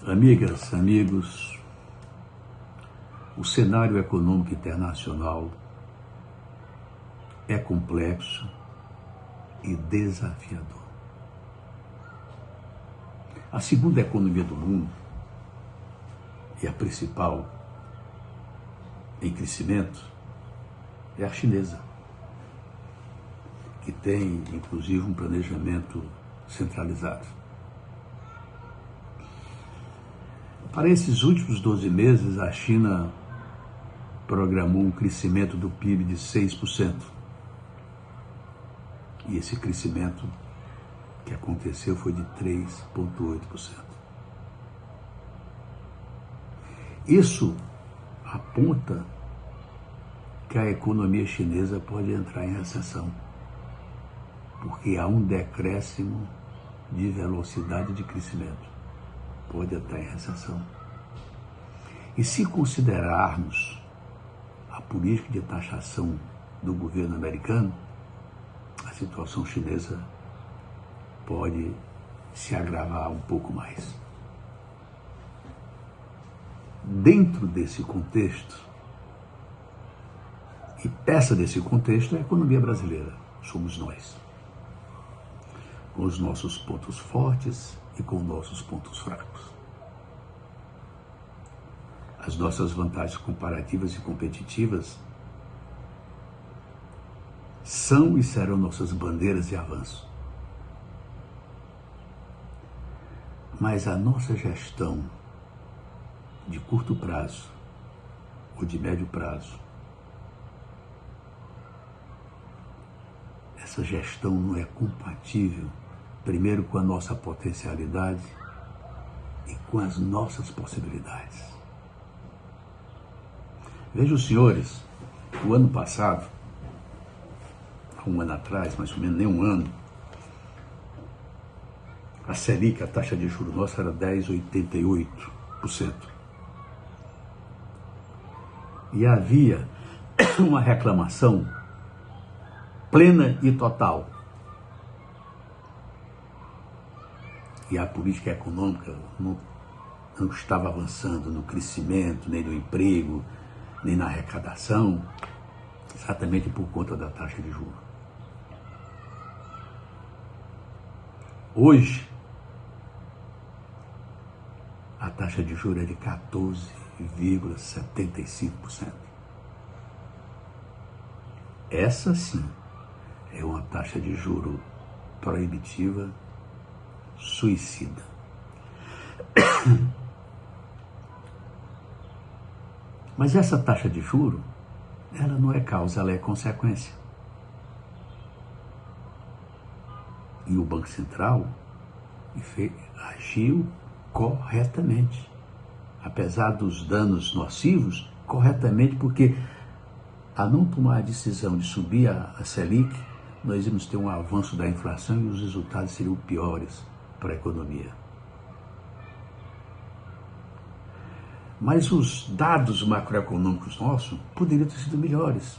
Amigas, amigos, o cenário econômico internacional é complexo e desafiador. A segunda economia do mundo e a principal em crescimento é a chinesa, que tem inclusive um planejamento centralizado. Para esses últimos 12 meses, a China programou um crescimento do PIB de 6%. E esse crescimento que aconteceu foi de 3,8%. Isso aponta que a economia chinesa pode entrar em recessão, porque há um decréscimo de velocidade de crescimento. Pode entrar em recessão. E se considerarmos a política de taxação do governo americano, a situação chinesa pode se agravar um pouco mais. Dentro desse contexto, e peça desse contexto é a economia brasileira, somos nós, com os nossos pontos fortes e com nossos pontos fracos. As nossas vantagens comparativas e competitivas são e serão nossas bandeiras de avanço. Mas a nossa gestão de curto prazo ou de médio prazo, essa gestão não é compatível, primeiro, com a nossa potencialidade e com as nossas possibilidades. Vejam, senhores, o ano passado, há um ano atrás, mais ou menos, nem um ano, a Selic, a taxa de juros nossa, era 10,88%. E havia uma reclamação plena e total. E a política econômica não estava avançando no crescimento, nem no emprego, nem na arrecadação, exatamente por conta da taxa de juros. Hoje, a taxa de juros é de 14,75%. Essa sim é uma taxa de juros proibitiva, suicida. Mas essa taxa de juros, ela não é causa, ela é consequência. E o Banco Central agiu corretamente, apesar dos danos nocivos, corretamente, porque a não tomar a decisão de subir a Selic, nós íamos ter um avanço da inflação e os resultados seriam piores para a economia. Mas os dados macroeconômicos nossos poderiam ter sido melhores,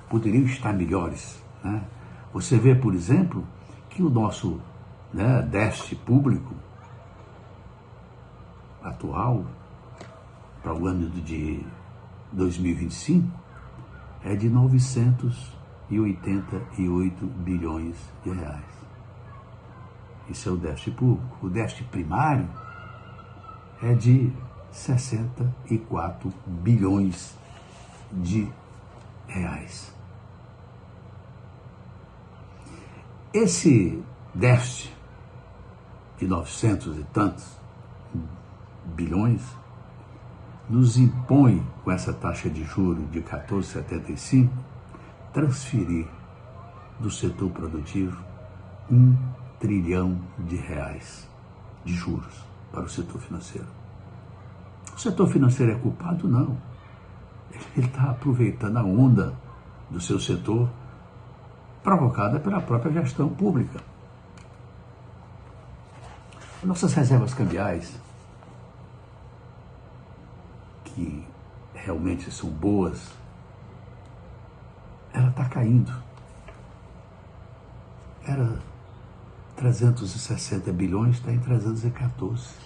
poderiam estar melhores, né? Você vê, por exemplo, que o nosso déficit público atual, para o ano de 2025, é de 988 bilhões de reais. Isso é o déficit público. O déficit primário é de 64 bilhões de reais. Esse déficit de 900 e tantos bilhões nos impõe, com essa taxa de juros de 14,75, transferir do setor produtivo 1 trilhão de reais de juros para o setor financeiro. O setor financeiro é culpado? Não. Ele está aproveitando a onda do seu setor provocada pela própria gestão pública. Nossas reservas cambiais, que realmente são boas, ela está caindo. Era 360 bilhões, está em 314.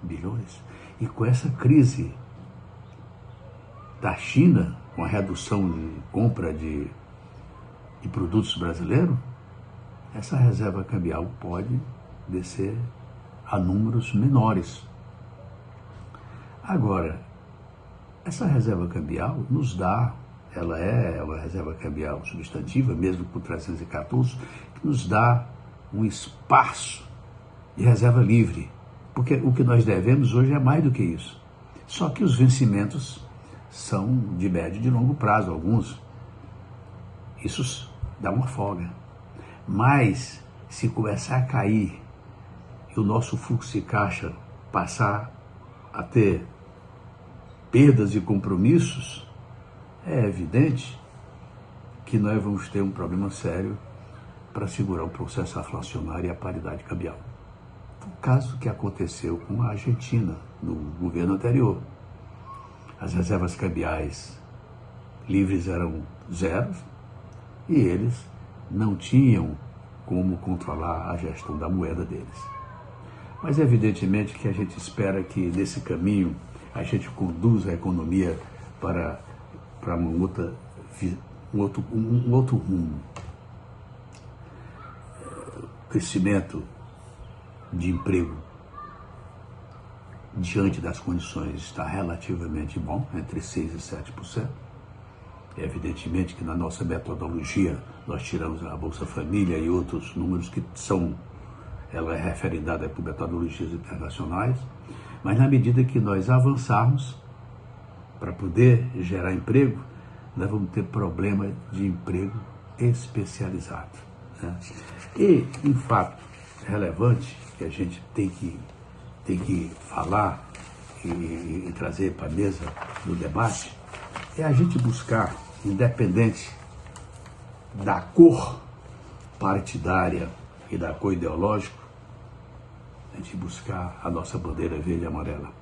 bilhões. E com essa crise da China, com a redução de compra de produtos brasileiros, essa reserva cambial pode descer a números menores. Agora, essa reserva cambial nos dá, ela é uma reserva cambial substantiva, mesmo com 314, que nos dá um espaço de reserva livre, porque o que nós devemos hoje é mais do que isso. Só que os vencimentos são de médio e de longo prazo, alguns. Isso dá uma folga. Mas, se começar a cair e o nosso fluxo de caixa passar a ter perdas e compromissos, é evidente que nós vamos ter um problema sério para segurar o processo inflacionário e a paridade cambial. O caso que aconteceu com a Argentina no governo anterior. As reservas cambiais livres eram zero e eles não tinham como controlar a gestão da moeda deles. Mas evidentemente que a gente espera que nesse caminho a gente conduza a economia para um outro rumo. Crescimento de emprego diante das condições está relativamente bom, entre 6% e 7%. Evidentemente que na nossa metodologia nós tiramos a Bolsa Família e outros números que ela é referendada por metodologias internacionais, mas na medida que nós avançarmos para poder gerar emprego, nós vamos ter problema de emprego especializado, né? E um fato relevante que a gente tem que falar e trazer para a mesa do debate é a gente buscar, independente da cor partidária e da cor ideológica, a gente buscar a nossa bandeira verde e amarela.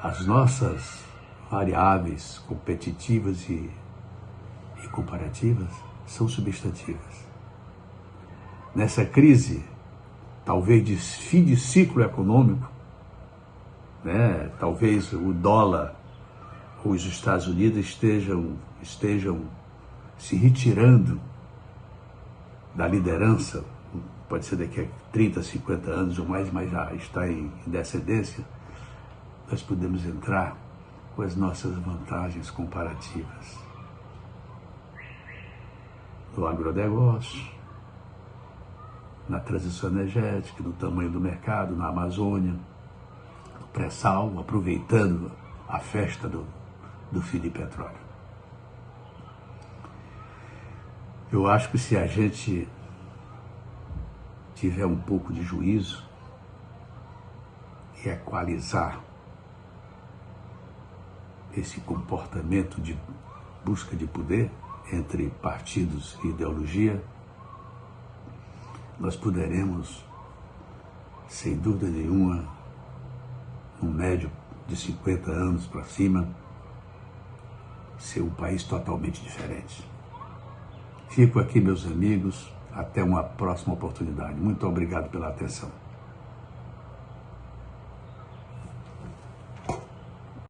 As nossas variáveis competitivas e comparativas são substantivas. Nessa crise, talvez de fim de ciclo econômico, né? Talvez o dólar ou os Estados Unidos estejam se retirando da liderança, pode ser daqui a 30, 50 anos ou mais, mas já está em descendência. Nós podemos entrar com as nossas vantagens comparativas no agronegócio, na transição energética, no tamanho do mercado, na Amazônia, no pré-sal, aproveitando a festa do fim de petróleo. Eu acho que se a gente tiver um pouco de juízo e equalizar esse comportamento de busca de poder entre partidos e ideologia, nós poderemos, sem dúvida nenhuma, no médio de 50 anos para cima, ser um país totalmente diferente. Fico aqui, meus amigos, até uma próxima oportunidade. Muito obrigado pela atenção.